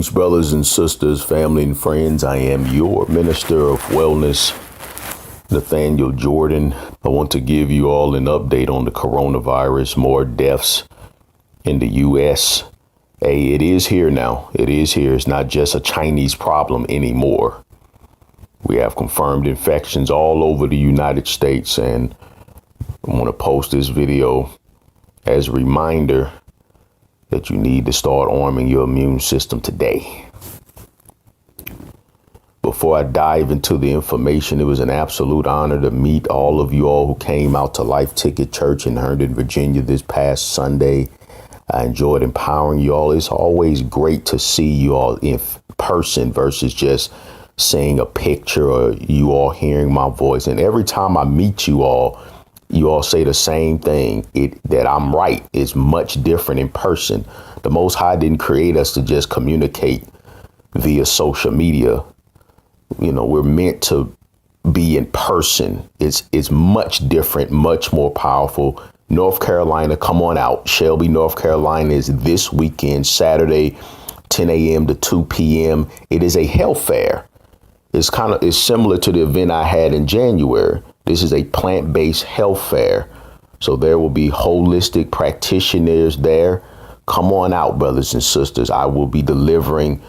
Greetings, brothers and sisters, family and friends. I am your Minister of Wellness, Nathaniel Jordan. I want to give you all an update on the coronavirus, more deaths in the U.S. Hey, it is here now. It is here. It's not just a Chinese problem anymore. We have confirmed infections all over the United States, and I want to post this video as a reminder that you need to start arming your immune system today. Before I dive into the information, it was an absolute honor to meet all of you all who came out to Life Ticket Church in Herndon, Virginia this past Sunday. I enjoyed empowering you all. It's always great to see you all in person versus just seeing a picture or you all hearing my voice. And every time I meet you all say the same thing, that I'm right. It's much different in person. The Most High didn't create us to just communicate via social media. You know, we're meant to be in person. It's much different, much more powerful. North Carolina, come on out. Shelby, North Carolina is this weekend, Saturday, 10 a.m. to 2 p.m. It is a health fair. It's similar to the event I had in January. This is a plant-based health fair. So there will be holistic practitioners there. Come on out, brothers and sisters. I will be delivering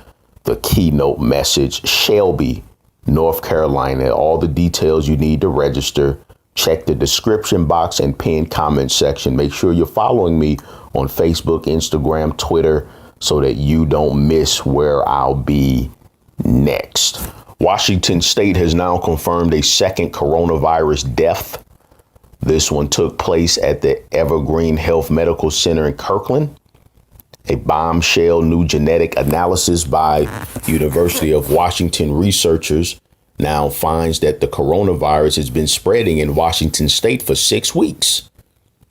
the keynote message. Shelby, North Carolina. All the details you need to register. Check the description box and pinned comment section. Make sure you're following me on Facebook, Instagram, Twitter, so that you don't miss where I'll be next. Washington State has now confirmed a second coronavirus death. This one took place at the Evergreen Health Medical Center in Kirkland. A bombshell new genetic analysis by University of Washington researchers now finds that the coronavirus has been spreading in Washington State for 6 weeks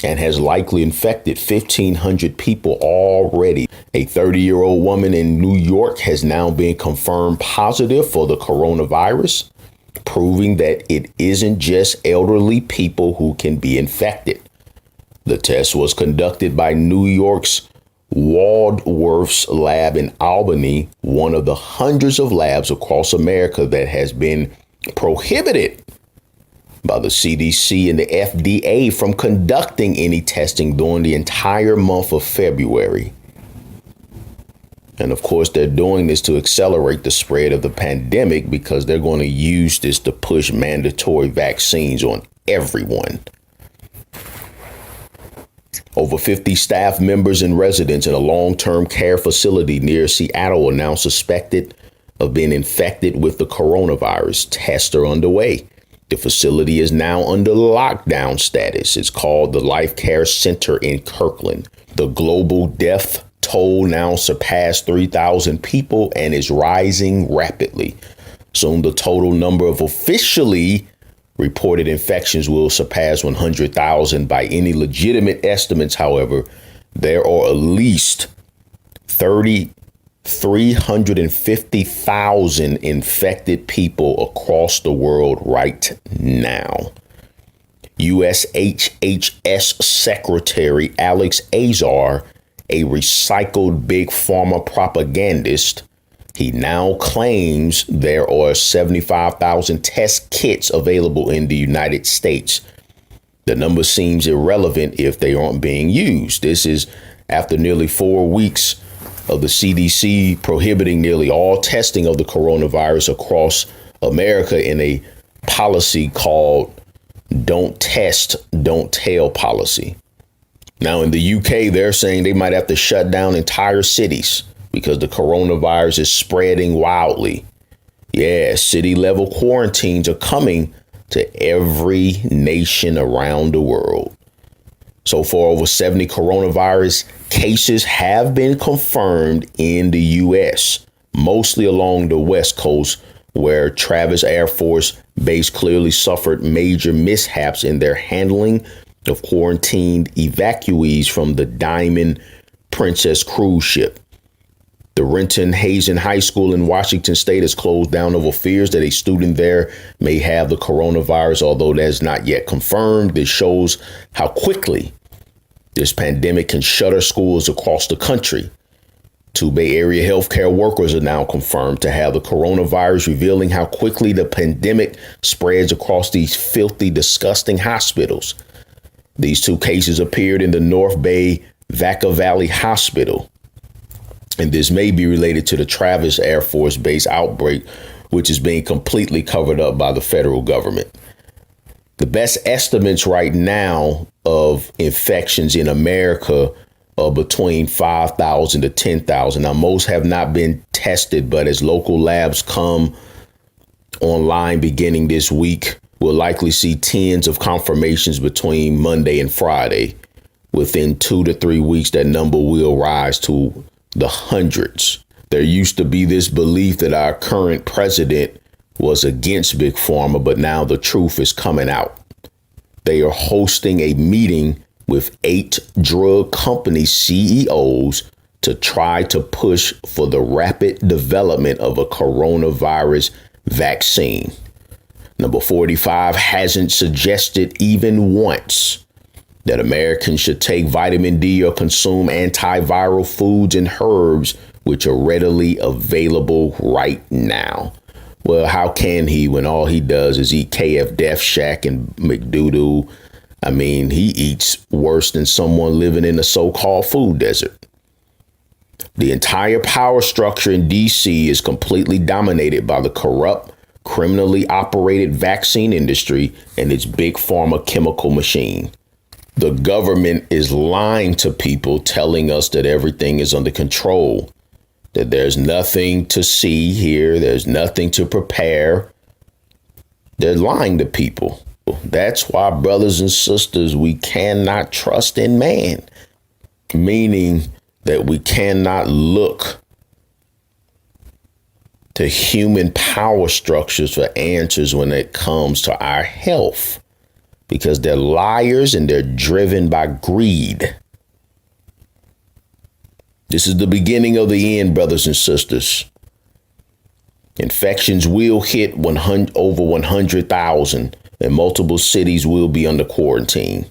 and has likely infected 1,500 people already. A 30-year-old woman in New York has now been confirmed positive for the coronavirus, proving that it isn't just elderly people who can be infected. The test was conducted by New York's Waldorf's lab in Albany, one of the hundreds of labs across America that has been prohibited by the CDC and the FDA from conducting any testing during the entire month of February. And of course, they're doing this to accelerate the spread of the pandemic because they're going to use this to push mandatory vaccines on everyone. Over 50 staff members and residents in a long-term care facility near Seattle are now suspected of being infected with the coronavirus. Tests are underway. The facility is now under lockdown status. It's called the Life Care Center in Kirkland. The global death toll now surpassed 3,000 people and is rising rapidly. Soon the total number of officially reported infections will surpass 100,000 by any legitimate estimates. However, there are at least 350,000 infected people across the world right now. U.S. HHS Secretary Alex Azar, a recycled big pharma propagandist, he now claims there are 75,000 test kits available in the United States. The number seems irrelevant if they aren't being used. This is after nearly 4 weeks of the CDC prohibiting nearly all testing of the coronavirus across America in a policy called Don't Test, Don't Tell policy. Now in the UK, they're saying they might have to shut down entire cities because the coronavirus is spreading wildly. Yeah, city level quarantines are coming to every nation around the world. So far, over 70 coronavirus cases have been confirmed in the U.S., mostly along the West Coast, where Travis Air Force Base clearly suffered major mishaps in their handling of quarantined evacuees from the Diamond Princess cruise ship. The Renton Hazen High School in Washington State is closed down over fears that a student there may have the coronavirus, although that's not yet confirmed. This shows how quickly this pandemic can shutter schools across the country. Two Bay Area healthcare workers are now confirmed to have the coronavirus, revealing how quickly the pandemic spreads across these filthy, disgusting hospitals. These two cases appeared in the North Bay Vaca Valley Hospital, and this may be related to the Travis Air Force Base outbreak, which is being completely covered up by the federal government. The best estimates right now of infections in America are between 5,000 to 10,000. Now, most have not been tested, but as local labs come online beginning this week, we'll likely see tens of confirmations between Monday and Friday. Within 2 to 3 weeks, that number will rise to the hundreds. There used to be this belief that our current president was against Big Pharma, but now the truth is coming out. They are hosting a meeting with 8 drug company CEOs to try to push for the rapid development of a coronavirus vaccine. Number 45 hasn't suggested even once that Americans should take vitamin D or consume antiviral foods and herbs, which are readily available right now. Well, how can he when all he does is eat KF Death Shack and McDoodle? I mean, he eats worse than someone living in the so-called food desert. The entire power structure in D.C. is completely dominated by the corrupt, criminally operated vaccine industry and its big pharma chemical machine. The government is lying to people, telling us that everything is under control, that there's nothing to see here, there's nothing to prepare. They're lying to people. That's why, brothers and sisters, we cannot trust in man, meaning that we cannot look to human power structures for answers when it comes to our health, because they're liars and they're driven by greed. This is the beginning of the end, brothers and sisters. Infections will hit over 100,000 and multiple cities will be under quarantine.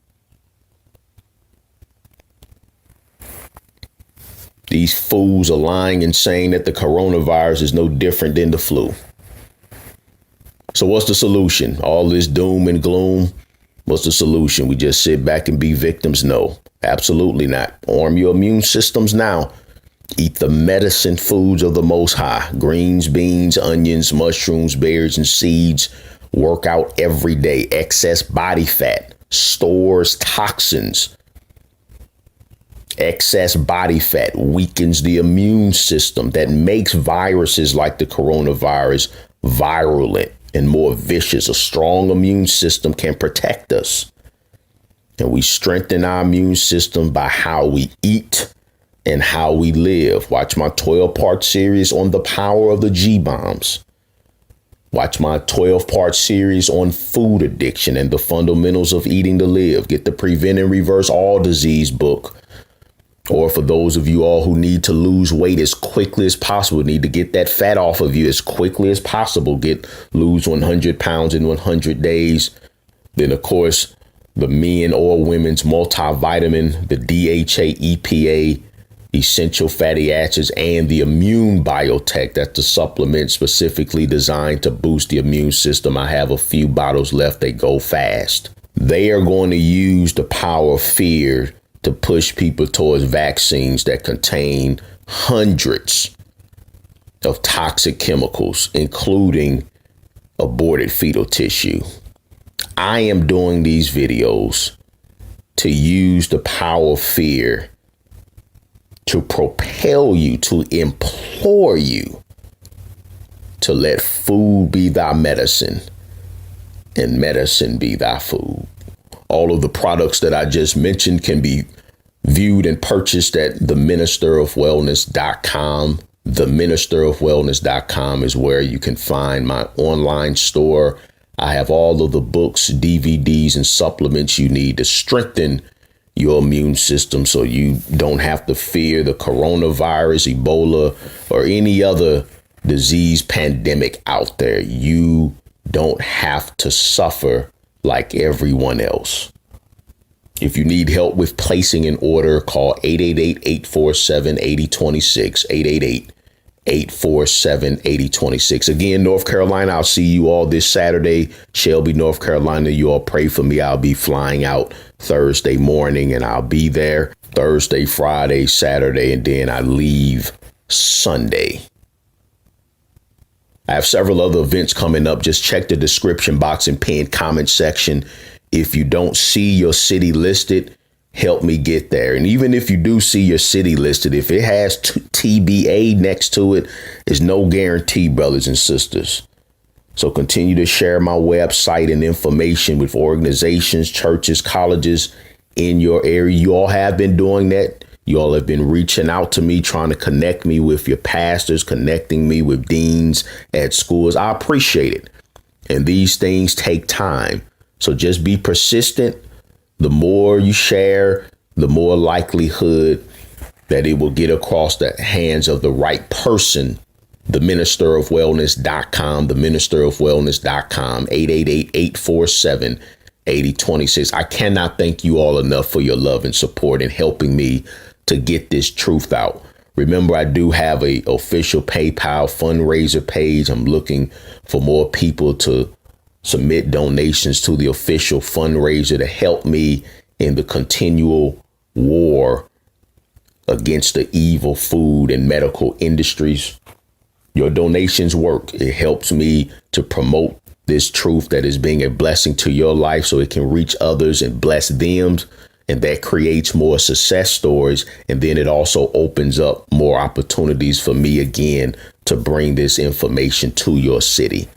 These fools are lying and saying that the coronavirus is no different than the flu. So what's the solution? All this doom and gloom? What's the solution? We just sit back and be victims? No, absolutely not. Arm your immune systems now. Eat the medicine foods of the Most High. Greens, beans, onions, mushrooms, berries, and seeds. Work out every day. Excess body fat stores toxins. Excess body fat weakens the immune system that makes viruses like the coronavirus virulent and more vicious. A strong immune system can protect us. And we strengthen our immune system by how we eat and how we live. Watch my 12-part series on the power of the G-bombs. Watch my 12-part series on food addiction and the fundamentals of eating to live. Get the Prevent and Reverse All Disease book. Or for those of you all who need to lose weight as quickly as possible, need to get that fat off of you as quickly as possible, lose 100 pounds in 100 days. Then, of course, the men or women's multivitamin, the DHA, EPA, essential fatty acids, and the immune biotech. That's the supplement specifically designed to boost the immune system. I have a few bottles left. They go fast. They are going to use the power of fear to push people towards vaccines that contain hundreds of toxic chemicals, including aborted fetal tissue. I am doing these videos to use the power of fear to propel you, to implore you to let food be thy medicine and medicine be thy food. All of the products that I just mentioned can be viewed and purchased at theministerofwellness.com. Theministerofwellness.com is where you can find my online store. I have all of the books, DVDs, and supplements you need to strengthen your immune system so you don't have to fear the coronavirus, Ebola, or any other disease pandemic out there. You don't have to suffer like everyone else. If you need help with placing an order, call 888-847-8026, 888-847-8026. Again, North Carolina, I'll see you all this Saturday. Shelby, North Carolina, you all pray for me. I'll be flying out Thursday morning, and I'll be there Thursday, Friday, Saturday, and then I leave Sunday. I have several other events coming up. Just check the description box and pinned comment section. If you don't see your city listed, help me get there. And even if you do see your city listed, if it has TBA next to it, there's no guarantee, brothers and sisters. So continue to share my website and information with organizations, churches, colleges in your area. You all have been doing that. You all have been reaching out to me, trying to connect me with your pastors, connecting me with deans at schools. I appreciate it. And these things take time. So just be persistent. The more you share, the more likelihood that it will get across the hands of the right person. theministerofwellness.com, theministerofwellness.com, 888-847-8026. I cannot thank you all enough for your love and support and helping me to get this truth out. Remember, I do have a official PayPal fundraiser page. I'm looking for more people to submit donations to the official fundraiser to help me in the continual war against the evil food and medical industries. Your donations work. It helps me to promote this truth that is being a blessing to your life so it can reach others and bless them. And that creates more success stories. And then it also opens up more opportunities for me again to bring this information to your city.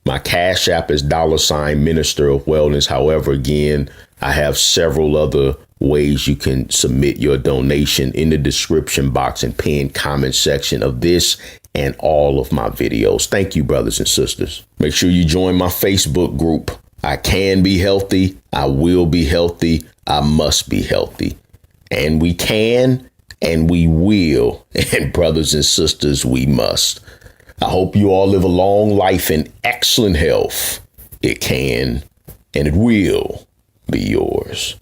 My Cash App is $Minister of Wellness. However, again, I have several other ways you can submit your donation in the description box and pinned comment section of this and all of my videos. Thank you, brothers and sisters. Make sure you join my Facebook group. I can be healthy. I will be healthy. I must be healthy. And we can and we will. And brothers and sisters, we must. I hope you all live a long life in excellent health. It can and it will be yours.